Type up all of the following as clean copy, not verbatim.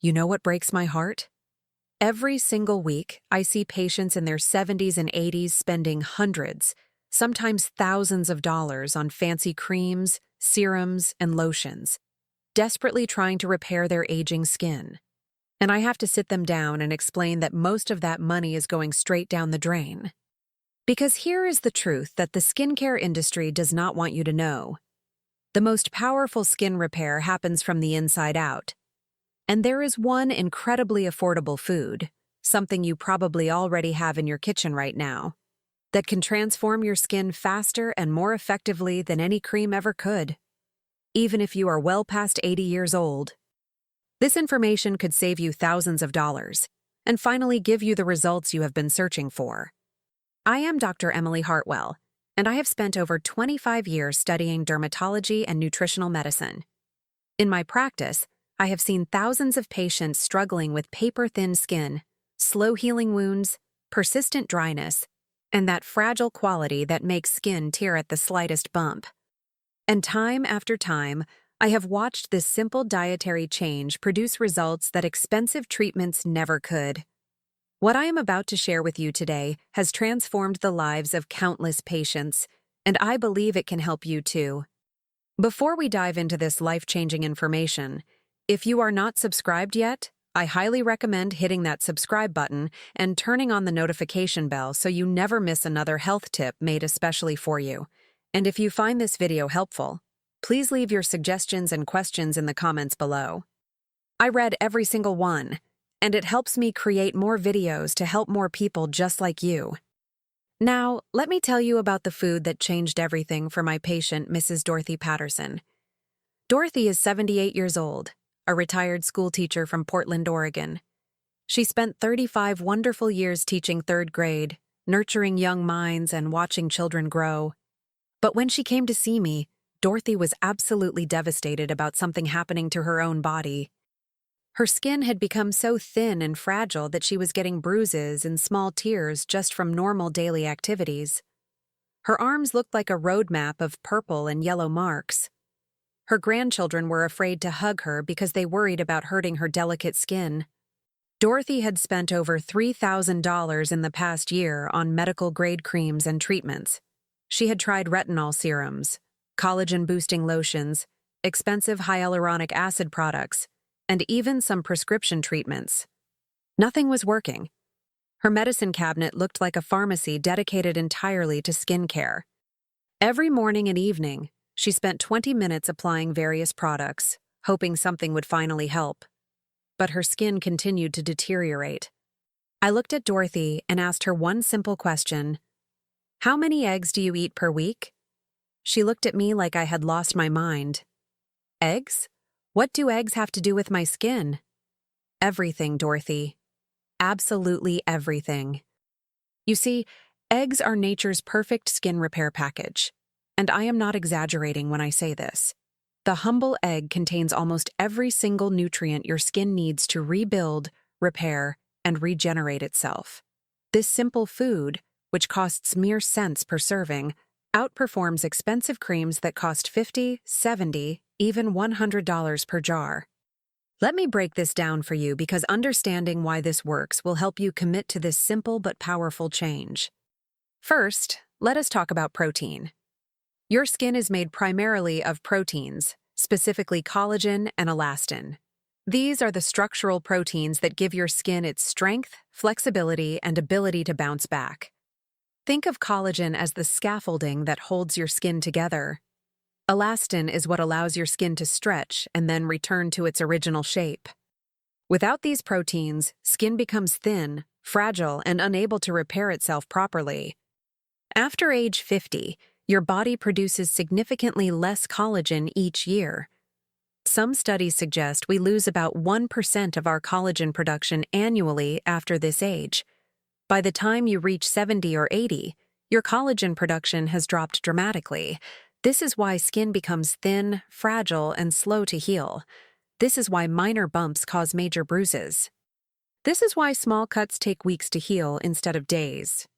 You know what breaks my heart? Every single week, I see patients in their 70s and 80s spending hundreds, sometimes thousands of dollars on fancy creams, serums, and lotions, desperately trying to repair their aging skin. And I have to sit them down and explain that most of that money is going straight down the drain. Because here is the truth that the skincare industry does not want you to know. The most powerful skin repair happens from the inside out. And there is one incredibly affordable food, something you probably already have in your kitchen right now, that can transform your skin faster and more effectively than any cream ever could, even if you are well past 80 years old. This information could save you thousands of dollars and finally give you the results you have been searching for. I am Dr. Emily Hartwell, and I have spent over 25 years studying dermatology and nutritional medicine. In my practice, I have seen thousands of patients struggling with paper-thin skin, slow-healing wounds, persistent dryness, and that fragile quality that makes skin tear at the slightest bump. And time after time, I have watched this simple dietary change produce results that expensive treatments never could. What I am about to share with you today has transformed the lives of countless patients, and I believe it can help you too. Before we dive into this life-changing information, if you are not subscribed yet, I highly recommend hitting that subscribe button and turning on the notification bell so you never miss another health tip made especially for you. And if you find this video helpful, please leave your suggestions and questions in the comments below. I read every single one, and it helps me create more videos to help more people just like you. Now, let me tell you about the food that changed everything for my patient, Mrs. Dorothy Patterson. Dorothy is 78 years old, a retired school teacher from Portland, Oregon. She spent 35 wonderful years teaching third grade, nurturing young minds and watching children grow. But when she came to see me, Dorothy was absolutely devastated about something happening to her own body. Her skin had become so thin and fragile that she was getting bruises and small tears just from normal daily activities. Her arms looked like a road map of purple and yellow marks. Her grandchildren were afraid to hug her because they worried about hurting her delicate skin. Dorothy had spent over $3,000 in the past year on medical-grade creams and treatments. She had tried retinol serums, collagen-boosting lotions, expensive hyaluronic acid products, and even some prescription treatments. Nothing was working. Her medicine cabinet looked like a pharmacy dedicated entirely to skincare. Every morning and evening, she spent 20 minutes applying various products, hoping something would finally help. But her skin continued to deteriorate. I looked at Dorothy and asked her one simple question: "How many eggs do you eat per week?" She looked at me like I had lost my mind. "Eggs? What do eggs have to do with my skin?" "Everything, Dorothy. Absolutely everything. You see, eggs are nature's perfect skin repair package. And I am not exaggerating when I say this. The humble egg contains almost every single nutrient your skin needs to rebuild, repair, and regenerate itself. This simple food, which costs mere cents per serving, outperforms expensive creams that cost $50, $70, even $100 per jar. Let me break this down for you because understanding why this works will help you commit to this simple but powerful change. First, let us talk about protein. Your skin is made primarily of proteins, specifically collagen and elastin. These are the structural proteins that give your skin its strength, flexibility, and ability to bounce back. Think of collagen as the scaffolding that holds your skin together. Elastin is what allows your skin to stretch and then return to its original shape. Without these proteins, skin becomes thin, fragile, and unable to repair itself properly. After age 50, your body produces significantly less collagen each year. Some studies suggest we lose about 1% of our collagen production annually after this age. By the time you reach 70 or 80, your collagen production has dropped dramatically. This is why skin becomes thin, fragile, and slow to heal. This is why minor bumps cause major bruises. This is why small cuts take weeks to heal instead of days.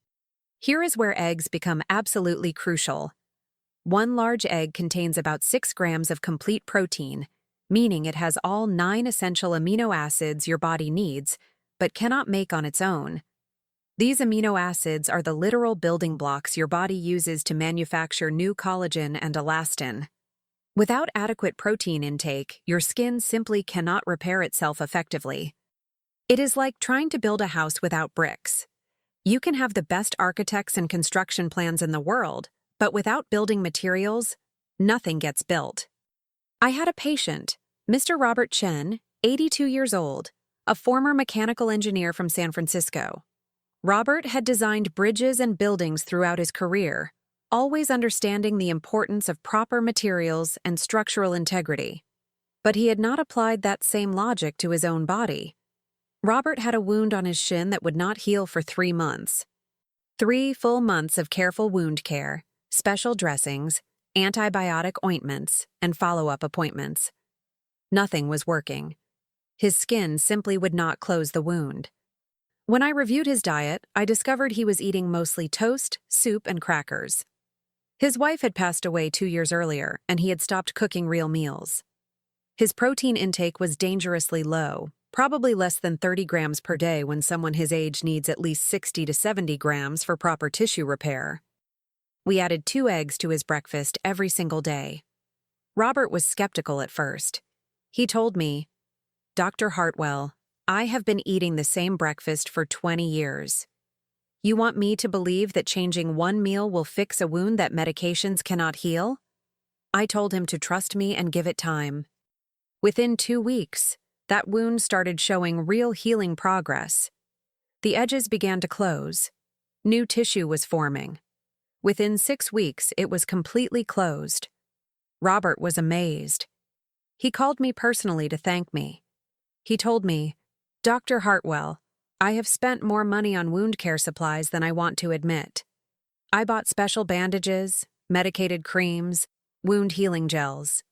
Here is where eggs become absolutely crucial. One large egg contains about 6 grams of complete protein, meaning it has all 9 essential amino acids your body needs, but cannot make on its own. These amino acids are the literal building blocks your body uses to manufacture new collagen and elastin. Without adequate protein intake, your skin simply cannot repair itself effectively. It is like trying to build a house without bricks. You can have the best architects and construction plans in the world, but without building materials, nothing gets built. I had a patient, Mr. Robert Chen, 82 years old, a former mechanical engineer from San Francisco. Robert had designed bridges and buildings throughout his career, always understanding the importance of proper materials and structural integrity. But he had not applied that same logic to his own body. Robert had a wound on his shin that would not heal for 3 months. 3 full months of careful wound care, special dressings, antibiotic ointments, and follow-up appointments. Nothing was working. His skin simply would not close the wound. When I reviewed his diet, I discovered he was eating mostly toast, soup, and crackers. His wife had passed away 2 years earlier, and he had stopped cooking real meals. His protein intake was dangerously low, probably less than 30 grams per day when someone his age needs at least 60 to 70 grams for proper tissue repair. We added 2 eggs to his breakfast every single day. Robert was skeptical at first. He told me, "Dr. Hartwell, I have been eating the same breakfast for 20 years. You want me to believe that changing one meal will fix a wound that medications cannot heal?" I told him to trust me and give it time. Within 2 weeks, that wound started showing real healing progress. The edges began to close. New tissue was forming. Within 6 weeks, it was completely closed. Robert was amazed. He called me personally to thank me. He told me, "Dr. Hartwell, I have spent more money on wound care supplies than I want to admit. I bought special bandages, medicated creams, wound healing gels.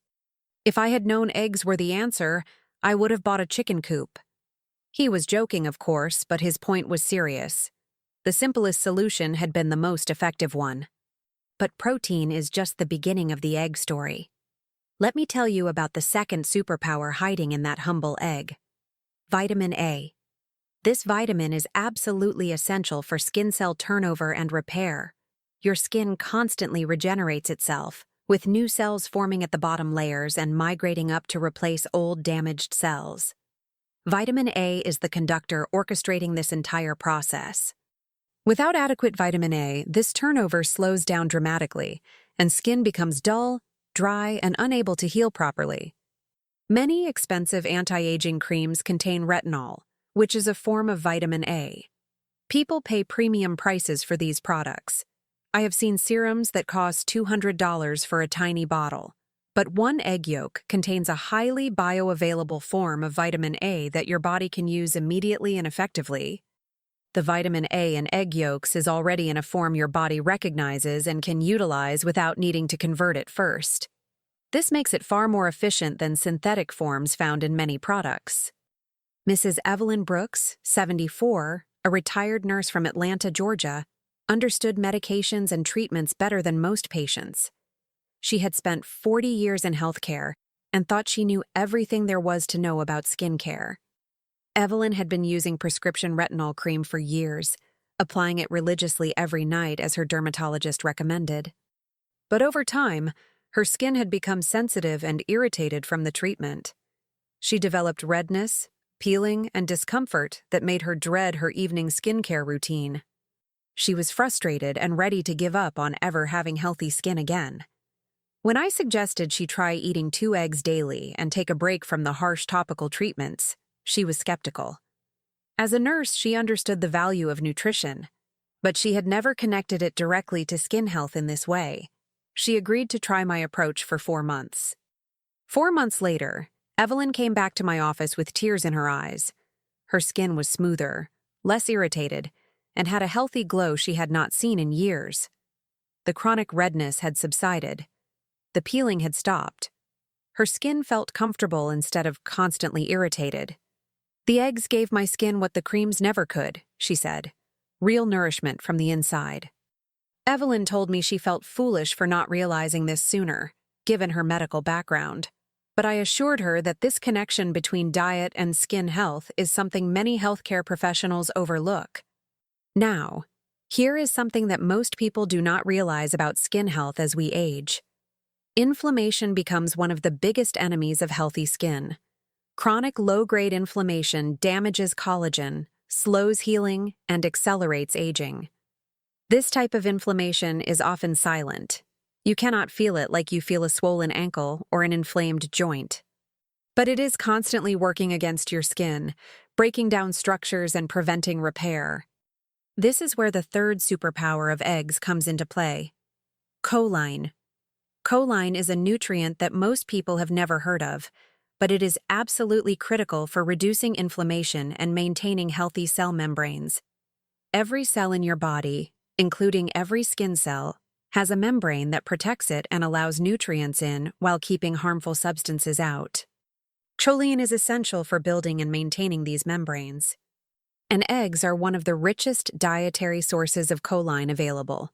If I had known eggs were the answer, I would have bought a chicken coop." He was joking, of course, but his point was serious. The simplest solution had been the most effective one. But protein is just the beginning of the egg story. Let me tell you about the second superpower hiding in that humble egg. Vitamin A. This vitamin is absolutely essential for skin cell turnover and repair. Your skin constantly regenerates itself, with new cells forming at the bottom layers and migrating up to replace old damaged cells. Vitamin A is the conductor orchestrating this entire process. Without adequate vitamin A, this turnover slows down dramatically, and skin becomes dull, dry, and unable to heal properly. Many expensive anti-aging creams contain retinol, which is a form of vitamin A. People pay premium prices for these products. I have seen serums that cost $200 for a tiny bottle. But one egg yolk contains a highly bioavailable form of vitamin A that your body can use immediately and effectively. The vitamin A in egg yolks is already in a form your body recognizes and can utilize without needing to convert it first. This makes it far more efficient than synthetic forms found in many products. Mrs. Evelyn Brooks, 74, a retired nurse from Atlanta, Georgia, understood medications and treatments better than most patients. She had spent 40 years in healthcare and thought she knew everything there was to know about skincare. Evelyn had been using prescription retinol cream for years, applying it religiously every night as her dermatologist recommended. But over time, her skin had become sensitive and irritated from the treatment. She developed redness, peeling, and discomfort that made her dread her evening skincare routine. She was frustrated and ready to give up on ever having healthy skin again. When I suggested she try eating 2 eggs daily and take a break from the harsh topical treatments, she was skeptical. As a nurse, she understood the value of nutrition, but she had never connected it directly to skin health in this way. She agreed to try my approach for 4 months. 4 months later, Evelyn came back to my office with tears in her eyes. Her skin was smoother, less irritated, and had a healthy glow she had not seen in years. The chronic redness had subsided. The peeling had stopped. Her skin felt comfortable instead of constantly irritated. "The eggs gave my skin what the creams never could," she said. "Real nourishment from the inside." Evelyn told me she felt foolish for not realizing this sooner, given her medical background. but I assured her that this connection between diet and skin health is something many healthcare professionals overlook. Now, here is something that most people do not realize about skin health as we age. Inflammation becomes one of the biggest enemies of healthy skin. Chronic low-grade inflammation damages collagen, slows healing, and accelerates aging. This type of inflammation is often silent. You cannot feel it like you feel a swollen ankle or an inflamed joint. But it is constantly working against your skin, breaking down structures and preventing repair. This is where the third superpower of eggs comes into play: choline. Choline is a nutrient that most people have never heard of, but it is absolutely critical for reducing inflammation and maintaining healthy cell membranes. Every cell in your body, including every skin cell, has a membrane that protects it and allows nutrients in while keeping harmful substances out. Choline is essential for building and maintaining these membranes. And eggs are one of the richest dietary sources of choline available.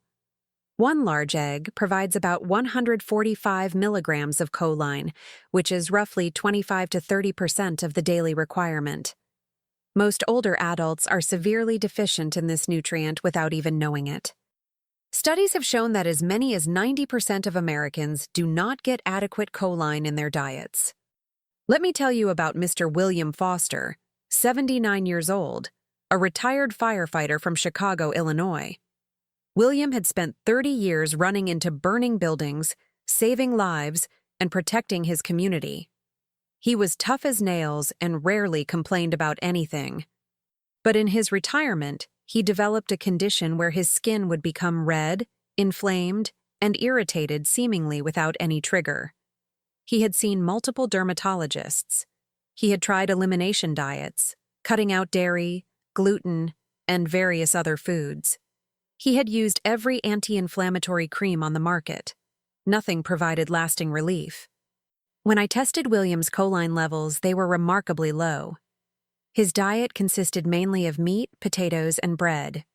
One large egg provides about 145 milligrams of choline, which is roughly 25 to 30% of the daily requirement. Most older adults are severely deficient in this nutrient without even knowing it. Studies have shown that as many as 90% of Americans do not get adequate choline in their diets. Let me tell you about Mr. William Foster, 79 years old, a retired firefighter from Chicago, Illinois. William had spent 30 years running into burning buildings, saving lives, and protecting his community. He was tough as nails and rarely complained about anything. But in his retirement, he developed a condition where his skin would become red, inflamed, and irritated seemingly without any trigger. He had seen multiple dermatologists. He had tried elimination diets, cutting out dairy, gluten, and various other foods. He had used every anti-inflammatory cream on the market. Nothing provided lasting relief. When I tested William's choline levels, they were remarkably low. His diet consisted mainly of meat, potatoes, and bread.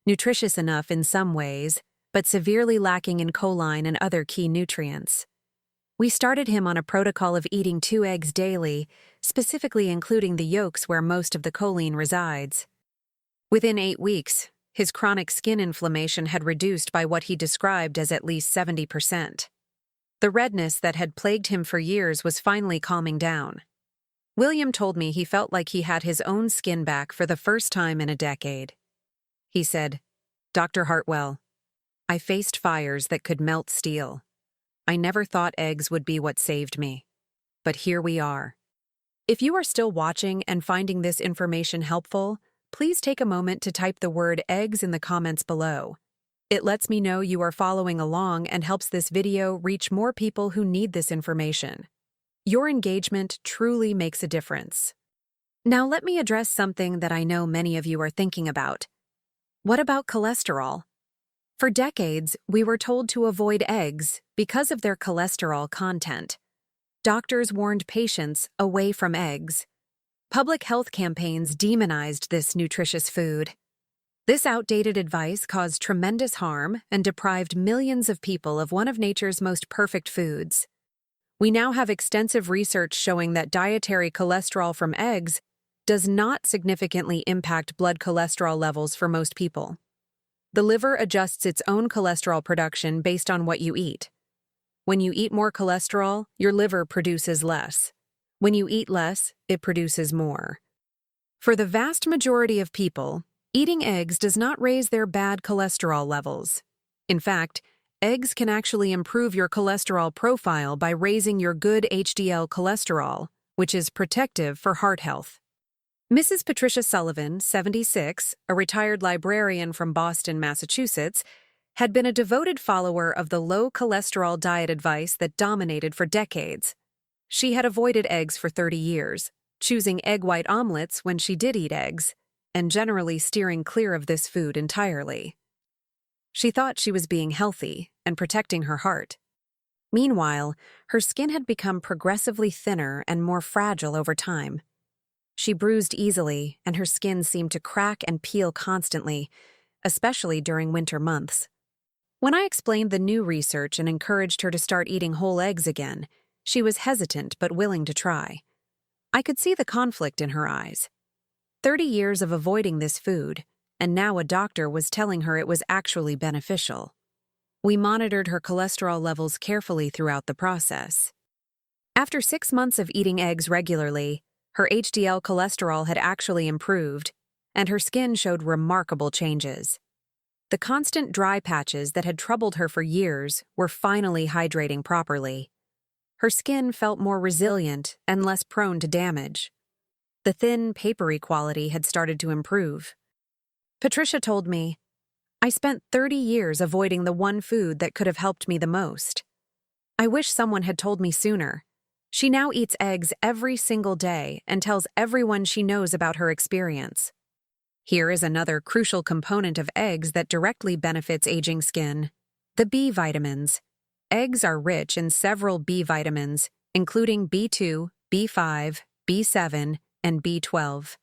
Nutritious enough in some ways, but severely lacking in choline and other key nutrients. We started him on a protocol of eating 2 eggs daily, specifically including the yolks where most of the choline resides. Within 8 weeks, his chronic skin inflammation had reduced by what he described as at least 70%. The redness that had plagued him for years was finally calming down. William told me he felt like he had his own skin back for the first time in a decade. He said, "Dr. Hartwell, I faced fires that could melt steel. I never thought eggs would be what saved me. But here we are." If you are still watching and finding this information helpful, please take a moment to type the word eggs in the comments below. It lets me know you are following along and helps this video reach more people who need this information. Your engagement truly makes a difference. Now let me address something that I know many of you are thinking about. What about cholesterol? For decades, we were told to avoid eggs because of their cholesterol content. Doctors warned patients away from eggs. Public health campaigns demonized this nutritious food. This outdated advice caused tremendous harm and deprived millions of people of one of nature's most perfect foods. We now have extensive research showing that dietary cholesterol from eggs does not significantly impact blood cholesterol levels for most people. The liver adjusts its own cholesterol production based on what you eat. When you eat more cholesterol, your liver produces less. When you eat less, it produces more. For the vast majority of people, eating eggs does not raise their bad cholesterol levels. In fact, eggs can actually improve your cholesterol profile by raising your good HDL cholesterol, which is protective for heart health. Mrs. Patricia Sullivan, 76, a retired librarian from Boston, Massachusetts, had been a devoted follower of the low-cholesterol diet advice that dominated for decades. She had avoided eggs for 30 years, choosing egg white omelets when she did eat eggs, and generally steering clear of this food entirely. She thought she was being healthy and protecting her heart. Meanwhile, her skin had become progressively thinner and more fragile over time. She bruised easily, and her skin seemed to crack and peel constantly, especially during winter months. When I explained the new research and encouraged her to start eating whole eggs again, She was hesitant but willing to try. I could see the conflict in her eyes. 30 years of avoiding this food, and now a doctor was telling her it was actually beneficial. We monitored her cholesterol levels carefully throughout the process. After 6 months of eating eggs regularly, her HDL cholesterol had actually improved, and her skin showed remarkable changes. The constant dry patches that had troubled her for years were finally hydrating properly. Her skin felt more resilient and less prone to damage. The thin, papery quality had started to improve. Patricia told me, "I spent 30 years avoiding the one food that could have helped me the most. I wish someone had told me sooner." She now eats eggs every single day and tells everyone she knows about her experience. Here is another crucial component of eggs that directly benefits aging skin: the B vitamins. Eggs are rich in several B vitamins, including B2, B5, B7, and B12.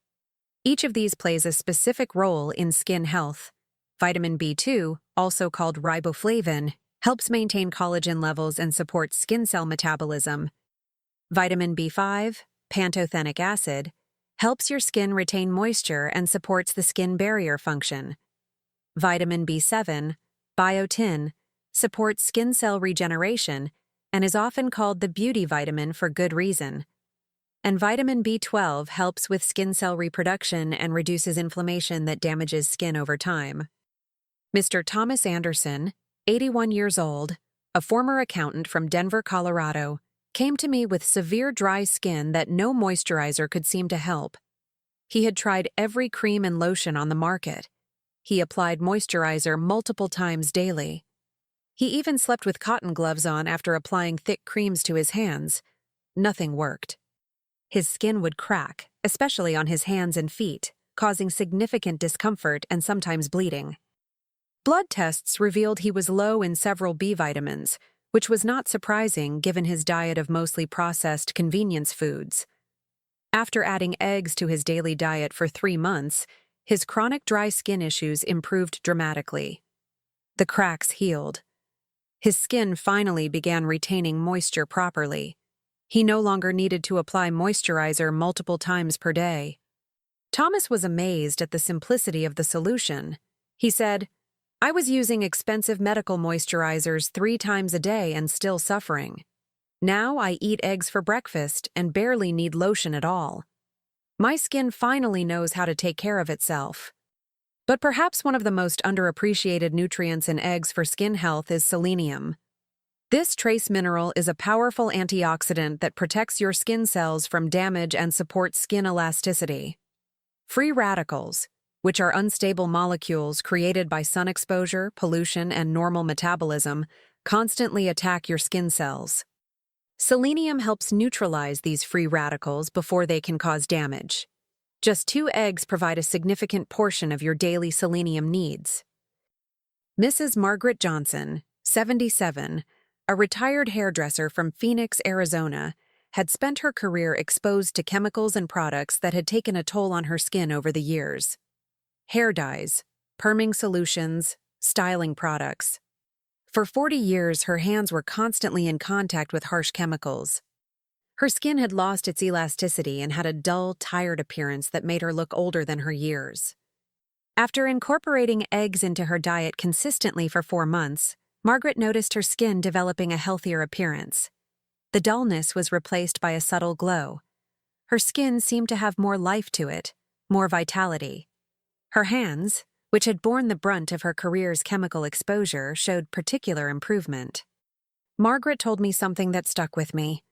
Each of these plays a specific role in skin health. Vitamin B2, also called riboflavin, helps maintain collagen levels and supports skin cell metabolism. Vitamin B5, pantothenic acid, helps your skin retain moisture and supports the skin barrier function. Vitamin B7, biotin, supports skin cell regeneration and is often called the beauty vitamin for good reason. And vitamin B12 helps with skin cell reproduction and reduces inflammation that damages skin over time. Mr. Thomas Anderson, 81 years old, a former accountant from Denver, Colorado, came to me with severe dry skin that no moisturizer could seem to help. He had tried every cream and lotion on the market. He applied moisturizer multiple times daily. He even slept with cotton gloves on after applying thick creams to his hands. Nothing worked. His skin would crack, especially on his hands and feet, causing significant discomfort and sometimes bleeding. Blood tests revealed he was low in several B vitamins, which was not surprising given his diet of mostly processed convenience foods. After adding eggs to his daily diet for 3 months, his chronic dry skin issues improved dramatically. The cracks healed. His skin finally began retaining moisture properly. He no longer needed to apply moisturizer multiple times per day. Thomas was amazed at the simplicity of the solution. He said, "I was using expensive medical moisturizers 3 times a day and still suffering. Now I eat eggs for breakfast and barely need lotion at all. My skin finally knows how to take care of itself." But perhaps one of the most underappreciated nutrients in eggs for skin health is selenium. This trace mineral is a powerful antioxidant that protects your skin cells from damage and supports skin elasticity. Free radicals, which are unstable molecules created by sun exposure, pollution, and normal metabolism, constantly attack your skin cells. Selenium helps neutralize these free radicals before they can cause damage. Just 2 eggs provide a significant portion of your daily selenium needs. Mrs. Margaret Johnson, 77, a retired hairdresser from Phoenix, Arizona, had spent her career exposed to chemicals and products that had taken a toll on her skin over the years. Hair dyes, perming solutions, styling products. For 40 years, her hands were constantly in contact with harsh chemicals. Her skin had lost its elasticity and had a dull, tired appearance that made her look older than her years. After incorporating eggs into her diet consistently for 4 months, Margaret noticed her skin developing a healthier appearance. The dullness was replaced by a subtle glow. Her skin seemed to have more life to it, more vitality. Her hands, which had borne the brunt of her career's chemical exposure, showed particular improvement. Margaret told me something that stuck with me.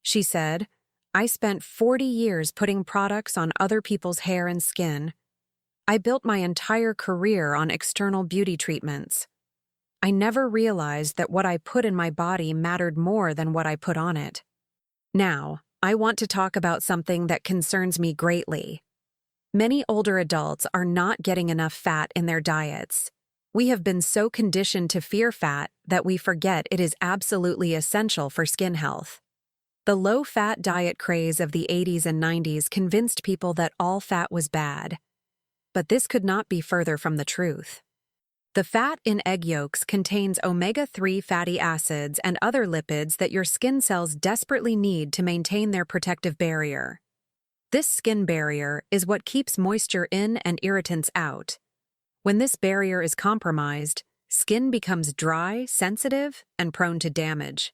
She said, "I spent 40 years putting products on other people's hair and skin. I built my entire career on external beauty treatments. I never realized that what I put in my body mattered more than what I put on it. Now, I want to talk about something that concerns me greatly. Many older adults are not getting enough fat in their diets. We have been so conditioned to fear fat that we forget it is absolutely essential for skin health. The low-fat diet craze of the 80s and 90s convinced people that all fat was bad. But this could not be further from the truth. The fat in egg yolks contains omega-3 fatty acids and other lipids that your skin cells desperately need to maintain their protective barrier. This skin barrier is what keeps moisture in and irritants out. When this barrier is compromised, skin becomes dry, sensitive, and prone to damage.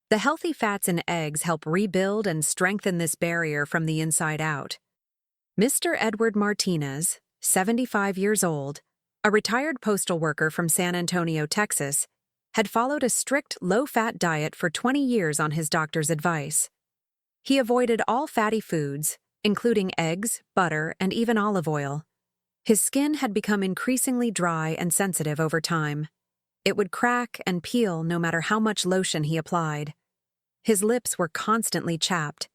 The healthy fats in eggs help rebuild and strengthen this barrier from the inside out. Mr. Edward Martinez, 75 years old, a retired postal worker from San Antonio, Texas, had followed a strict low-fat diet for 20 years on his doctor's advice. He avoided all fatty foods, including eggs, butter, and even olive oil. His skin had become increasingly dry and sensitive over time. It would crack and peel no matter how much lotion he applied. His lips were constantly chapped.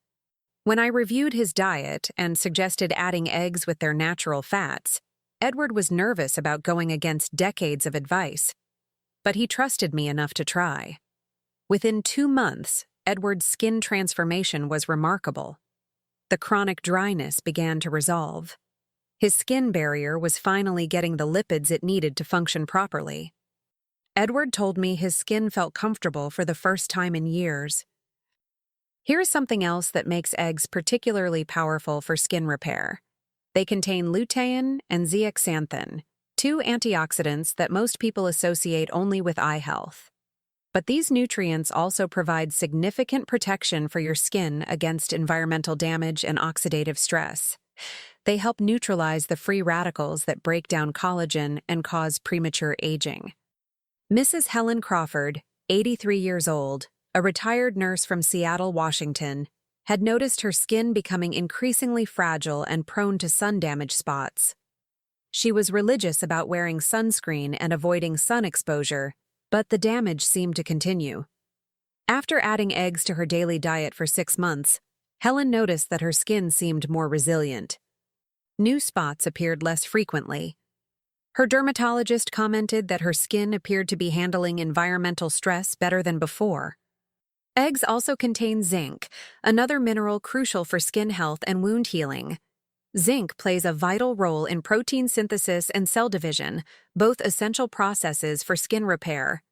When I reviewed his diet and suggested adding eggs with their natural fats, Edward was nervous about going against decades of advice, but he trusted me enough to try. Within 2 months, Edward's skin transformation was remarkable. The chronic dryness began to resolve. His skin barrier was finally getting the lipids it needed to function properly. Edward told me his skin felt comfortable for the first time in years. Here's something else that makes eggs particularly powerful for skin repair. They contain lutein and zeaxanthin, 2 antioxidants that most people associate only with eye health. But these nutrients also provide significant protection for your skin against environmental damage and oxidative stress. They help neutralize the free radicals that break down collagen and cause premature aging. Mrs. Helen Crawford, 83 years old, a retired nurse from Seattle, Washington, had noticed her skin becoming increasingly fragile and prone to sun damage spots. She was religious about wearing sunscreen and avoiding sun exposure, but the damage seemed to continue. After adding eggs to her daily diet for 6 months, Helen noticed that her skin seemed more resilient. New spots appeared less frequently. Her dermatologist commented that her skin appeared to be handling environmental stress better than before. Eggs also contain zinc, another mineral crucial for skin health and wound healing. Zinc plays a vital role in protein synthesis and cell division, both essential processes for skin repair.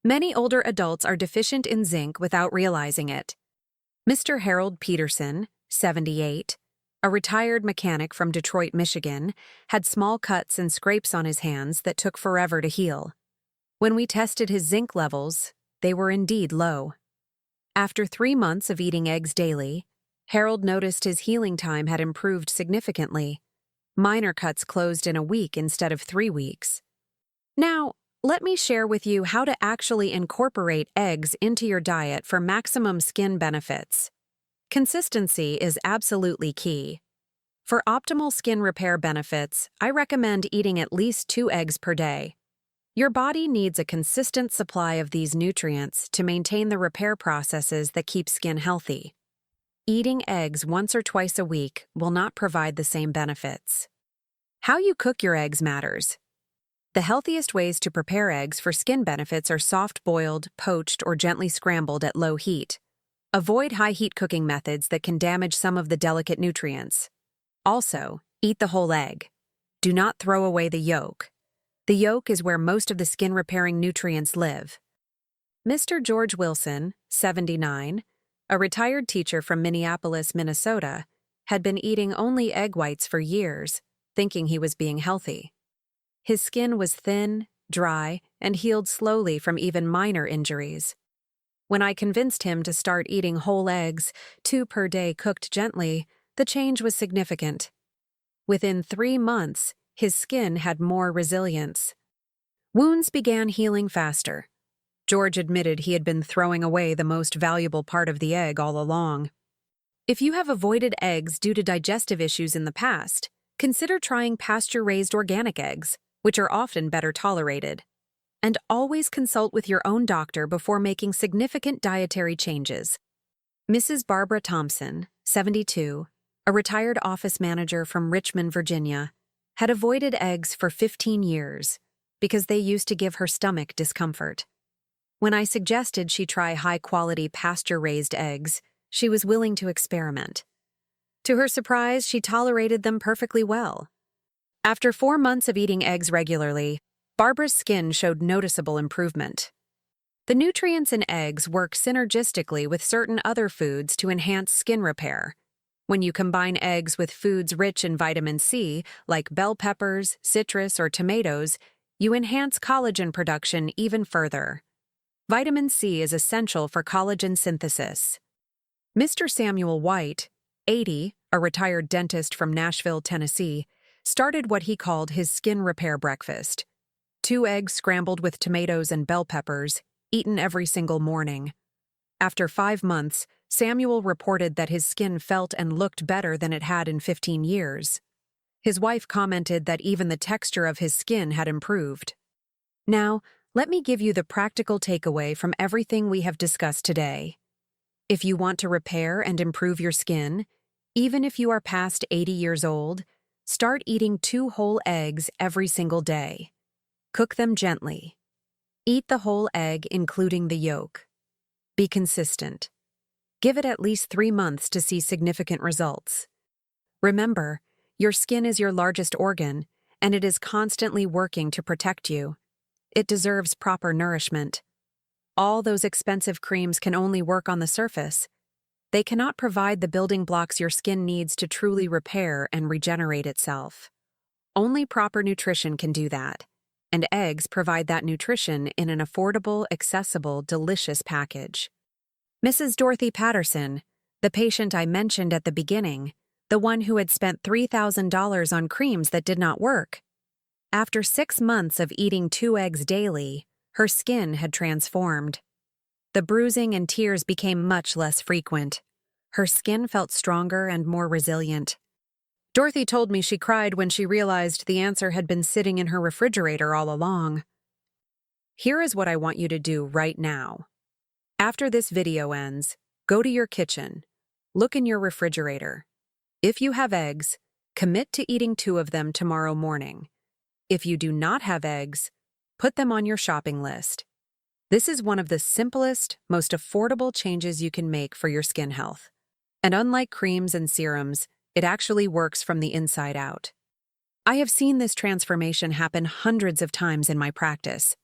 Many older adults are deficient in zinc without realizing it. Mr. Harold Peterson, 78, a retired mechanic from Detroit, Michigan, had small cuts and scrapes on his hands that took forever to heal. When we tested his zinc levels, they were indeed low. After 3 months of eating eggs daily, Harold noticed his healing time had improved significantly. Minor cuts closed in a week instead of 3 weeks. Now, let me share with you how to actually incorporate eggs into your diet for maximum skin benefits. Consistency is absolutely key. For optimal skin repair benefits, I recommend eating at least 2 eggs per day. Your body needs a consistent supply of these nutrients to maintain the repair processes that keep skin healthy. Eating eggs once or twice a week will not provide the same benefits. How you cook your eggs matters. The healthiest ways to prepare eggs for skin benefits are soft-boiled, poached, or gently scrambled at low heat. Avoid high-heat cooking methods that can damage some of the delicate nutrients. Also, eat the whole egg. Do not throw away the yolk. The yolk is where most of the skin-repairing nutrients live. Mr. George Wilson, 79, a retired teacher from Minneapolis, Minnesota, had been eating only egg whites for years, thinking he was being healthy. His skin was thin, dry, and healed slowly from even minor injuries. When I convinced him to start eating whole eggs, 2 per day cooked gently, the change was significant. Within 3 months, his skin had more resilience. Wounds began healing faster. George admitted he had been throwing away the most valuable part of the egg all along. If you have avoided eggs due to digestive issues in the past, consider trying pasture-raised organic eggs, which are often better tolerated. And always consult with your own doctor before making significant dietary changes. Mrs. Barbara Thompson, 72, a retired office manager from Richmond, Virginia, had avoided eggs for 15 years because they used to give her stomach discomfort. When I suggested she try high-quality pasture-raised eggs, she was willing to experiment. To her surprise, she tolerated them perfectly well. After 4 months of eating eggs regularly, Barbara's skin showed noticeable improvement. The nutrients in eggs work synergistically with certain other foods to enhance skin repair. When you combine eggs with foods rich in vitamin C, like bell peppers, citrus, or tomatoes, you enhance collagen production even further. Vitamin C is essential for collagen synthesis. Mr. Samuel White, 80, a retired dentist from Nashville, Tennessee, started what he called his skin repair breakfast. 2 eggs scrambled with tomatoes and bell peppers, eaten every single morning. After 5 months, Samuel reported that his skin felt and looked better than it had in 15 years. His wife commented that even the texture of his skin had improved. Now, let me give you the practical takeaway from everything we have discussed today. If you want to repair and improve your skin, even if you are past 80 years old, start eating 2 whole eggs every single day. Cook them gently. Eat the whole egg, including the yolk. Be consistent. Give it at least 3 months to see significant results. Remember, your skin is your largest organ, and it is constantly working to protect you. It deserves proper nourishment. All those expensive creams can only work on the surface. They cannot provide the building blocks your skin needs to truly repair and regenerate itself. Only proper nutrition can do that, and eggs provide that nutrition in an affordable, accessible, delicious package. Mrs. Dorothy Patterson, the patient I mentioned at the beginning, the one who had spent $3,000 on creams that did not work. After 6 months of eating 2 eggs daily, her skin had transformed. The bruising and tears became much less frequent. Her skin felt stronger and more resilient. Dorothy told me she cried when she realized the answer had been sitting in her refrigerator all along. Here is what I want you to do right now. After this video ends, go to your kitchen. Look in your refrigerator. If you have eggs, commit to eating 2 of them tomorrow morning. If you do not have eggs, put them on your shopping list. This is one of the simplest, most affordable changes you can make for your skin health. And unlike creams and serums, it actually works from the inside out. I have seen this transformation happen hundreds of times in my practice.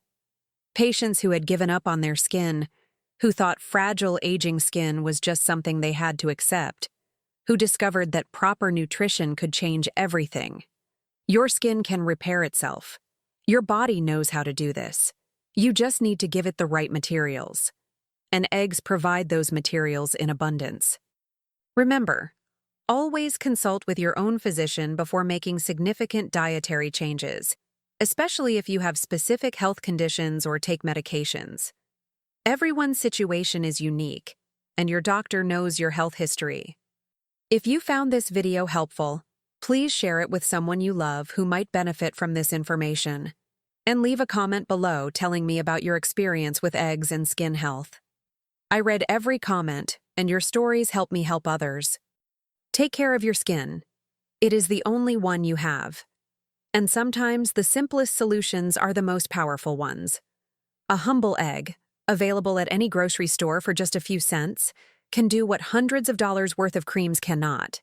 Patients who had given up on their skin, who thought fragile aging skin was just something they had to accept, who discovered that proper nutrition could change everything. Your skin can repair itself. Your body knows how to do this. You just need to give it the right materials. And eggs provide those materials in abundance. Remember, always consult with your own physician before making significant dietary changes, especially if you have specific health conditions or take medications. Everyone's situation is unique, and your doctor knows your health history. If you found this video helpful, please share it with someone you love who might benefit from this information. And leave a comment below telling me about your experience with eggs and skin health. I read every comment, and your stories help me help others. Take care of your skin. It is the only one you have. And sometimes the simplest solutions are the most powerful ones. A humble egg, available at any grocery store for just a few cents, can do what hundreds of dollars worth of creams cannot.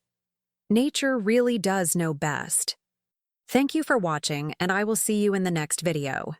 Nature really does know best. Thank you for watching, and I will see you in the next video.